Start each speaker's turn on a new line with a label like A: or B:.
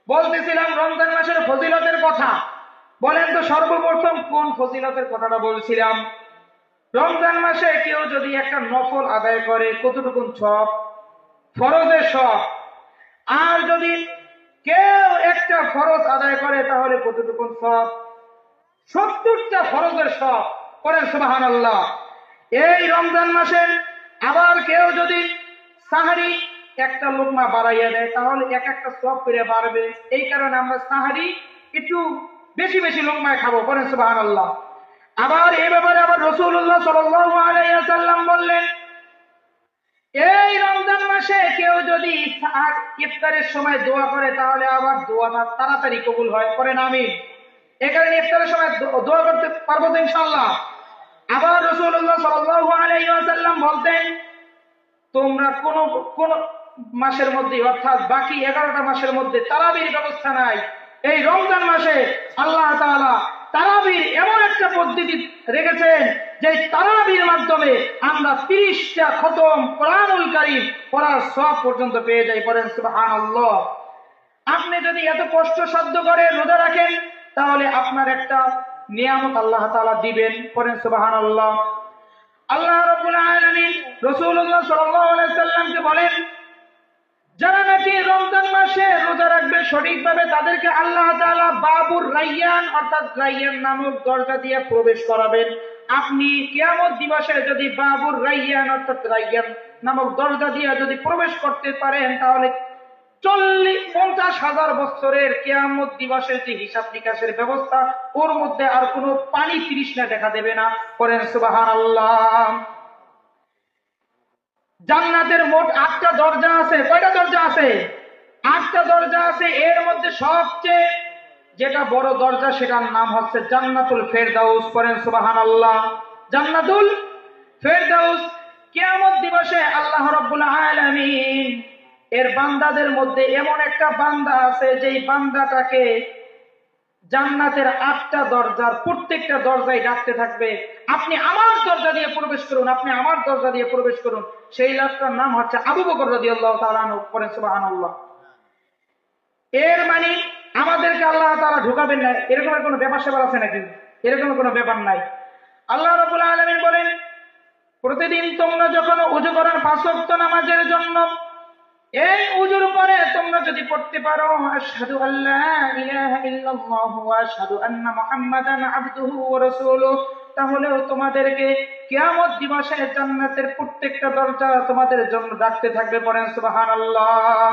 A: বলতেছিলাম রমজান মাসের ফজিলতের কথা। বলেন তো সর্বপ্রথম কোন ফজিলতের কথাটা বলছিলাম? রমজান মাসে কেউ যদি একটা নফল আদায় করে কতটুকু সব? ফরজের সব। আর যদি কেউ একটা ফরজ আদায় করে তাহলে কতটুকু সব? 70টা ফরজের সব। করেন সুবহানাল্লাহ। এই রমজান মাসে আবার কেউ যদি সাহারি একটা লোকমা বাড়াইয়া দেয় তাহলে এক একটা সব করে বাড়বে। এই কারণে আমরা সাহারি একটু বেশি বেশি লোকমায় খাবো। করেন সুবহানাল্লাহ। আবার এই ব্যাপারে আবার রাসূলুল্লাহ সাল্লাল্লাহু আলাইহি ওয়াসাল্লাম বললেন, এই রমজান মাসে কেউ যদি ইফতারের সময় দোয়া করে তাহলে আবার দোয়াটা তাড়াতাড়ি কবুল হয়। করেন আমিন। এই কারণে ইফতারের সময় দোয়া করতে পারবো তো ইনশাআল্লাহ। আবার রাসূলুল্লাহ সাল্লাল্লাহু আলাইহি ওয়াসাল্লাম বলতেন, তোমরা কোন কোন মাসের মধ্যে অর্থাৎ বাকি 11টা মাসের মধ্যে তারাবির ব্যবস্থা নাই। এই রমজান মাসে আল্লাহ তাআলা তারাবির এমন একটা পদ্ধতি রেখেছেন যে তারাবির মাধ্যমে আমরা 30টা খতম কোরআনুল কারীম পড়ার সওয়াব পর্যন্ত পেয়ে যাই। পড়েন সুবহানাল্লাহ। আপনি যদি এত কষ্ট সাধ্য করে রোজা রাখেন তাহলে আপনার একটা নিয়ামত আল্লাহ তাআলা দিবেন। পড়েন সুবহানাল্লাহ। আল্লাহ রাব্বুল আলামিন রাসূলুল্লাহ সাল্লাল্লাহু আলাইহি ওয়াসাল্লামকে বলেন, যারা নাকি রমজান মাসে রোজা রাখবে সঠিকভাবে তাদেরকে আল্লাহ তাআলা বাবুর রায়্যান অর্থাৎ রায়্যান নামক দরজা দিয়ে প্রবেশ করাবেন। আপনি কিয়ামত দিবসে যদি বাবুর রায়্যান অর্থাৎ রায়্যান নামক দরজা দিয়ে যদি প্রবেশ করতে পারেন তাহলে 50,000 বছরের কিয়ামত দিবসের যে হিসাব নিকাশের ব্যবস্থা ওর মধ্যে আর কোনো পানি তৃষ্ণা দেখা দেবে না। করেন সুবহানাল্লাহ। জান্নাতের মোট 8টা দরজা আছে। কয়টা দরজা আছে? 8টা দরজা আছে। এর মধ্যে সবচেয়ে যেটা বড় দরজা সেটার নাম হচ্ছে জান্নাতুল ফেরদাউস। করেন সুবহানাল্লাহ। জান্নাতুল ফেরদাউস। কিয়ামত দিবসে আল্লাহ রাব্বুল আলামিন এর বান্দাদের মধ্যে এমন একটা বান্দা আছে যেই বান্দাটাকে জান্নাতের 8টা দরজার প্রত্যেকটা দরজায় ডাকতে থাকবে, আপনি আমার দরজা দিয়ে প্রবেশ করুন, আপনি আমার দরজা দিয়ে প্রবেশ করুন। সেই লোকটার নাম হচ্ছে আবু বকর রাদিয়াল্লাহু তাআলা আনহু। পড়েন সুবহানাল্লাহ। এর মানে আমাদেরকে আল্লাহ তাআলা ঢোকাবেন না এরকম কোনো ব্যাপার স্যাপার আছে নাকি? এরকম কোনো ব্যাপার নাই। আল্লাহ রাব্বুল আলামিন বলেন, প্রতিদিন তোমরা যখন ওযু করেন 5 ওয়াক্ত নামাজের জন্য, এই উজুর পরে তোমরা যদি পড়তে পারো আশহাদু আল্লা ইলাহা ইল্লাল্লাহু ওয়া আশহাদু আন্না মুহাম্মাদান আবদুহু ওয়া রাসূলুহু, তাহলেও তোমাদেরকে কিয়ামত দিবসে জান্নাতের প্রত্যেকটা দরজা তোমাদের জন্য ডাকতে থাকবে। পড়েন সুবহানাল্লাহ।